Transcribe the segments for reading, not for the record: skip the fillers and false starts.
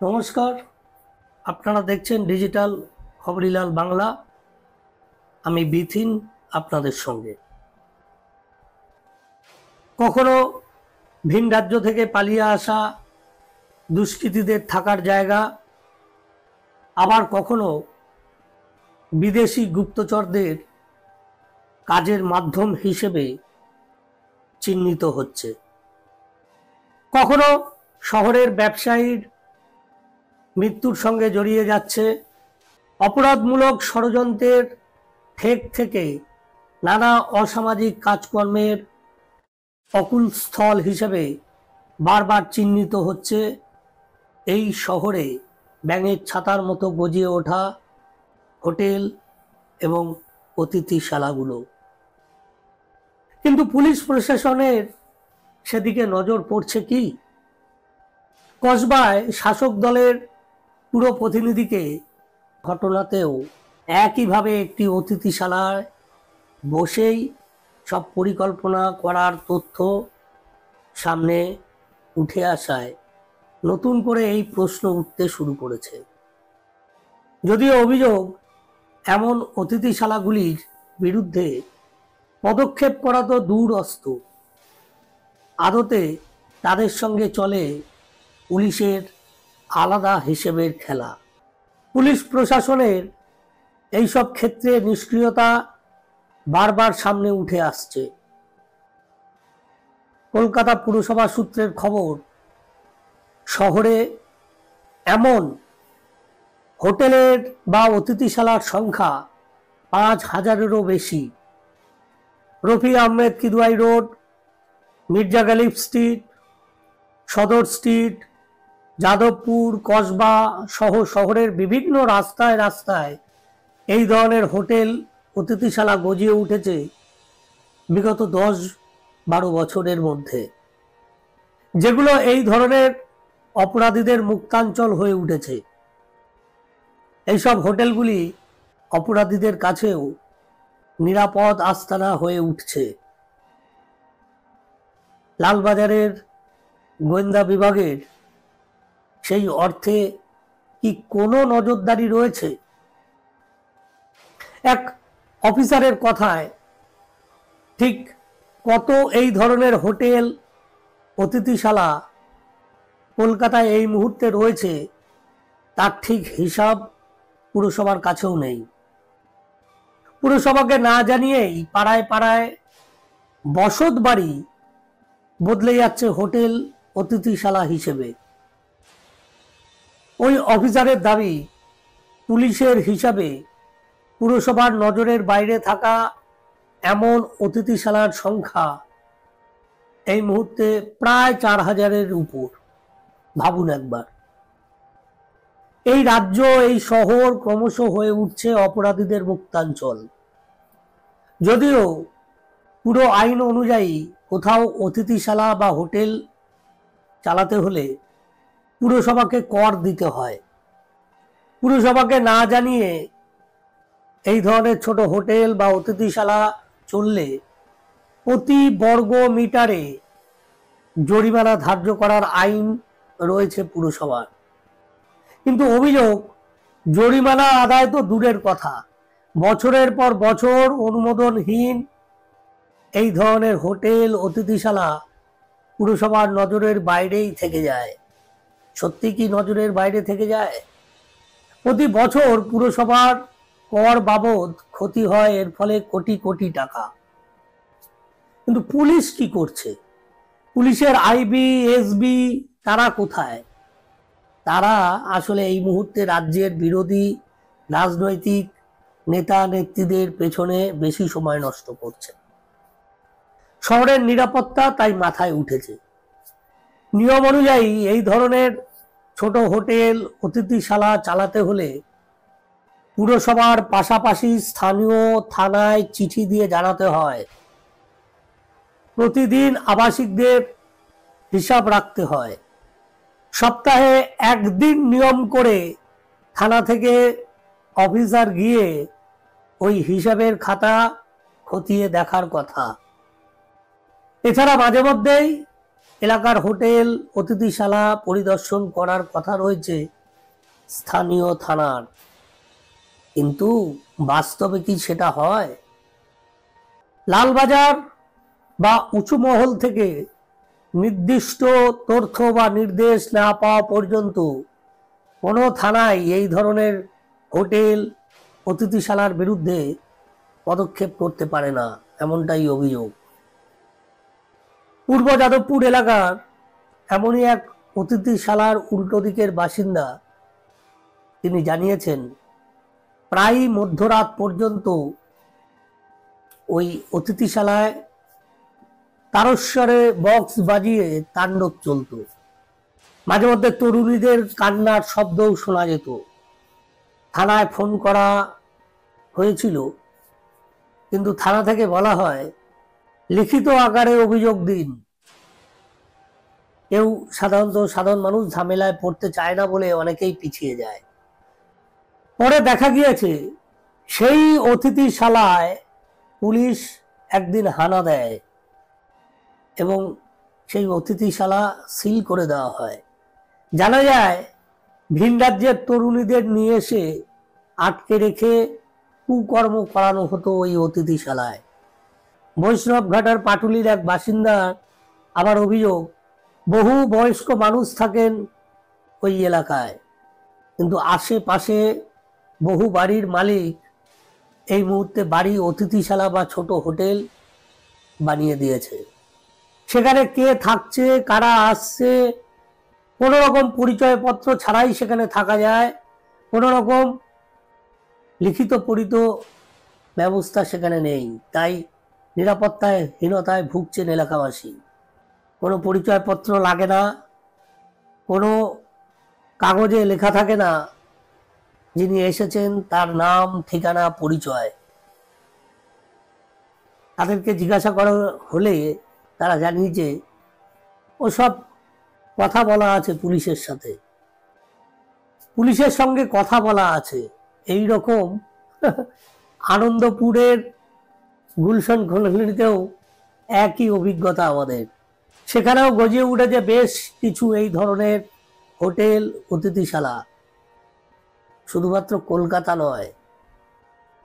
নমস্কার, আপনারা দেখছেন ডিজিটাল খবরিলাল বাংলা। আমি বিথিন আপনাদের সঙ্গে। কখনো ভিন রাজ্য থেকে পালিয়ে আসা দুষ্কৃতীদের থাকার জায়গা, আবার কখনো বিদেশি গুপ্তচরদের কাজের মাধ্যম হিসেবে চিহ্নিত হচ্ছে। কখনো শহরের ব্যবসায়ীর মৃত্যুর সঙ্গে জড়িয়ে যাচ্ছে। অপরাধমূলক ষড়যন্ত্রের ঠেক থেকে নানা অসামাজিক কাজকর্মের অকুলস্থল হিসেবে বারবার চিহ্নিত হচ্ছে এই শহরে ব্যাঙের ছাতার মতো গজিয়ে ওঠা হোটেল এবং অতিথিশালাগুলো। কিন্তু পুলিশ প্রশাসনের সেদিকে নজর পড়ছে কি? কসবায় শাসক দলের পুরো প্রতিনিধিকে ঘটনাতেও একইভাবে একটি অতিথিশালায় বসেই সব পরিকল্পনা করার তথ্য সামনে উঠে আসায় নতুন করে এই প্রশ্ন উঠতে শুরু করেছে। যদিও অভিযোগ, এমন অতিথিশালাগুলির বিরুদ্ধে পদক্ষেপ করা তো দূরস্থ, আদতে তাদের সঙ্গে চলে পুলিশের আলাদা হিসেবের খেলা। পুলিশ প্রশাসনের এইসব ক্ষেত্রে নিষ্ক্রিয়তা বারবার সামনে উঠে আসছে। কলকাতা পুরসভা সূত্রের খবর, শহরে এমন হোটেলের বা অতিথিশালার সংখ্যা ৫,০০০-এরও বেশি। রফি আহমেদ কিদওয়াই রোড, মির্জা গালিব স্ট্রিট, সদর স্ট্রিট, যাদবপুর, কসবা সহ শহরের বিভিন্ন রাস্তায় রাস্তায় এই ধরনের হোটেল অতিথিশালা গজিয়ে উঠেছে বিগত ১০-১২ বছরের মধ্যে, যেগুলো এই ধরনের অপরাধীদের মুক্তাঞ্চল হয়ে উঠেছে। এইসব হোটেলগুলি অপরাধীদের কাছেও নিরাপদ আস্তানা হয়ে উঠছে। লালবাজারের গোয়েন্দা বিভাগের সেই অর্থে কি কোনো নজরদারি রয়েছে? এক অফিসারের কথায়, ঠিক কত এই ধরনের হোটেল অতিথিশালা কলকাতায় এই মুহূর্তে রয়েছে তার ঠিক হিসাব পুরসভার কাছেও নেই। পুরসভাকে না জানিয়েই পাড়ায় পাড়ায় বসত বাড়ি বদলে যাচ্ছে হোটেল অতিথিশালা হিসেবে। ওই অফিসারের দাবি, পুলিশের হিসাবে পুরসভার নজরের বাইরে থাকা এমন অতিথিশালার সংখ্যা এই মুহূর্তে প্রায় ৪,০০০-এর উপর। ভাবুন একবার, এই রাজ্য, এই শহর ক্রমশ হয়ে উঠছে অপরাধীদের মুক্তাঞ্চল। যদিও পুরো আইন অনুযায়ী কোথাও অতিথিশালা বা হোটেল চালাতে হলে পুরসভাকে কর দিতে হয়। পুরসভাকে না জানিয়ে এই ধরনের ছোট হোটেল বা অতিথিশালা চললে প্রতি বর্গ মিটারে জরিমানা ধার্য করার আইন রয়েছে পুরসভার। কিন্তু অভিযোগ, জরিমানা আদায় তো দূরের কথা, বছরের পর বছর অনুমোদনহীন এই ধরনের হোটেল অতিথিশালা পুরসভার নজরের বাইরেই থেকে যায়। সত্যি কি নজরের বাইরে থেকে যায়? প্রতি বছর পুরসভার কর বাবদ ক্ষতি হয় এর ফলে কোটি কোটি টাকা। কিন্তু পুলিশ কি করছে? পুলিশের আইবি, এসবি তারা কোথায়? তারা আসলে এই মুহূর্তে রাজ্যের বিরোধী রাজনৈতিক নেতা নেত্রীদের পেছনে বেশি সময় নষ্ট করছে। শহরের নিরাপত্তা তাই মাথায় উঠেছে। নিয়ম অনুযায়ী এই ধরনের ছোট হোটেল অতিথিশালা চালাতে হলে পুরসভার পাশাপাশি স্থানীয় থানায় চিঠি দিয়ে জানাতে হয়। প্রতিদিন আবাসিকদের হিসাব রাখতে হয়। সপ্তাহে একদিন নিয়ম করে থানা থেকে অফিসার গিয়ে ওই হিসাবের খাতা খতিয়ে দেখার কথা। এছাড়া মাঝে মধ্যেই এলাকার হোটেল অতিথিশালা পরিদর্শন করার কথা রয়েছে স্থানীয় থানার, কিন্তু বাস্তবে কি সেটা হয়? লালবাজার বা উঁচু মহল থেকে নির্দিষ্ট তথ্য বা নির্দেশ না পাওয়া পর্যন্ত কোনো থানায় এই ধরনের হোটেল অতিথিশালার বিরুদ্ধে পদক্ষেপ করতে পারে না, এমনটাই অভিযোগ। পূর্ব যাদবপুর এলাকার এমনই এক অতিথিশালার উল্টো দিকের বাসিন্দা তিনি জানিয়েছেন, প্রায় মধ্যরাত পর্যন্ত ওই অতিথিশালায় তারস্বরে বক্স বাজিয়ে তাণ্ডব চলত। মাঝে মধ্যে তরুণীদের কান্নার শব্দও শোনা যেত। থানায় ফোন করা হয়েছিল, কিন্তু থানা থেকে বলা হয় লিখিত আকারে অভিযোগ দিন। সাধারণ মানুষ ঝামেলায় পড়তে চায় না বলে অনেকেই পিছিয়ে যায়। পরে দেখা গিয়েছে সেই অতিথিশালায় পুলিশ একদিন হানা দেয় এবং সেই অতিথিশালা সিল করে দেওয়া হয়। জানা যায় ভিন রাজ্যের তরুণীদের নিয়ে এসে আটকে রেখে কুকর্ম করানো হতো ওই অতিথিশালায়। বৈষ্ণবঘাটার পাটুলির এক বাসিন্দা আবার অভিযোগ, বহু বয়স্ক মানুষ থাকেন ওই এলাকায়, কিন্তু আশেপাশে বহু বাড়ির মালিক এই মুহূর্তে বাড়ি অতিথিশালা বা ছোট হোটেল বানিয়ে দিয়েছে। সেখানে কে থাকছে, কারা আসছে, কোনো রকম পরিচয়পত্র ছাড়াই সেখানে থাকা যায়। কোনো রকম লিখিত পরিত ব্যবস্থা সেখানে নেই, তাই নিরাপত্তায় হীনতায় ভুগছেন এলাকাবাসী। কোনো পরিচয়পত্র লাগে না, কোনো কাগজে লেখা থাকে না যিনি এসেছেন তার নাম, ঠিকানা, পরিচয়। তাদেরকে জিজ্ঞাসা করা হলে তারা জানিয়েছে ওসব কথা বলা আছে পুলিশের সাথে, পুলিশের সঙ্গে কথা বলা আছে। এই রকম আনন্দপুরের গুলশান খোলনিতেও একই অভিজ্ঞতা আমাদের। সেখানেও গজিয়ে উঠেছে বেশ কিছু এই ধরনের হোটেল অতিথিশালা। শুধুমাত্র কলকাতা নয়,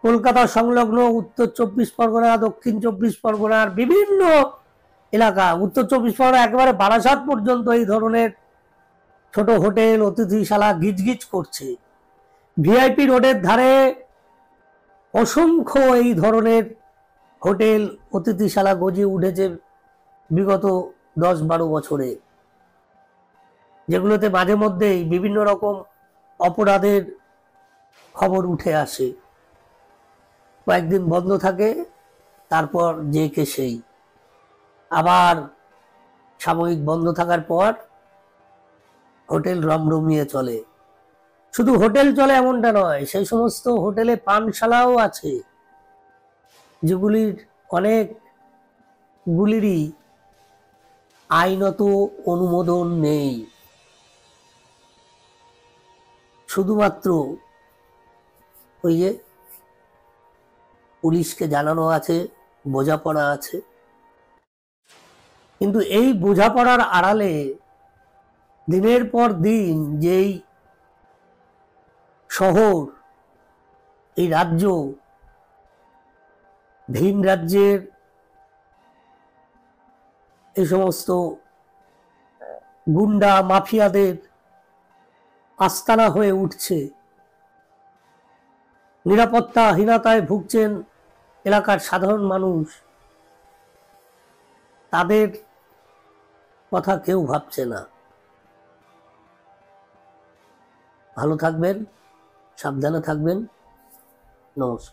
কলকাতা সংলগ্ন উত্তর 24 পরগনা, দক্ষিণ 24 পরগনার বিভিন্ন এলাকা, উত্তর 24 পরগনা একেবারে বারাসাত পর্যন্ত এই ধরনের ছোট হোটেল অতিথিশালা গিজগিজ করছে। ভিআইপি রোডের ধারে অসংখ্য এই ধরনের হোটেল অতিথিশালা গজিয়ে উঠেছে বিগত 10-12 বছরে, যেগুলোতে মাঝে মধ্যেই বিভিন্ন রকম অপরাধের খবর উঠে আসে। কয়েকদিন বন্ধ থাকে, তারপর যে কে সেই। আবার সাময়িক বন্ধ থাকার পর হোটেল রমরমিয়ে চলে। শুধু হোটেল চলে এমনটা নয়, সেই সমস্ত হোটেলে পানশালাও আছে, যেগুলির অনেকগুলিরই আইনত অনুমোদন নেই। শুধুমাত্র ওই যে পুলিশকে জানানো আছে, বোঝাপড়া আছে, কিন্তু এই বোঝাপড়ার আড়ালে দিনের পর দিন যেই শহর, এই রাজ্য ভিন রাজ্যের এই সমস্ত গুন্ডা মাফিয়াদের আস্তানা হয়ে উঠছে। নিরাপত্তাহীনতায় ভুগছেন এলাকার সাধারণ মানুষ, তাদের কথা কেউ ভাবছে না। ভালো থাকবেন, সাবধানে থাকবেন। নমস্কার।